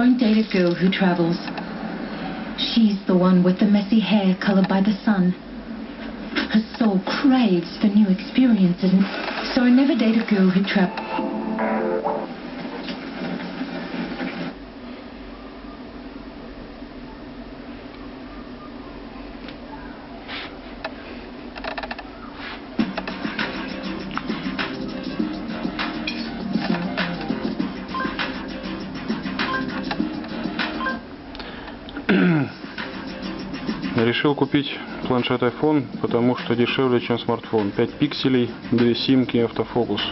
Don't date a girl who travels. She's the one with the messy hair colored by the sun. Her soul craves for new experiences, so I never date a girl who travels. Решил купить планшет iPhone, потому что дешевле, чем смартфон. 5 пикселей, 2 симки, автофокус.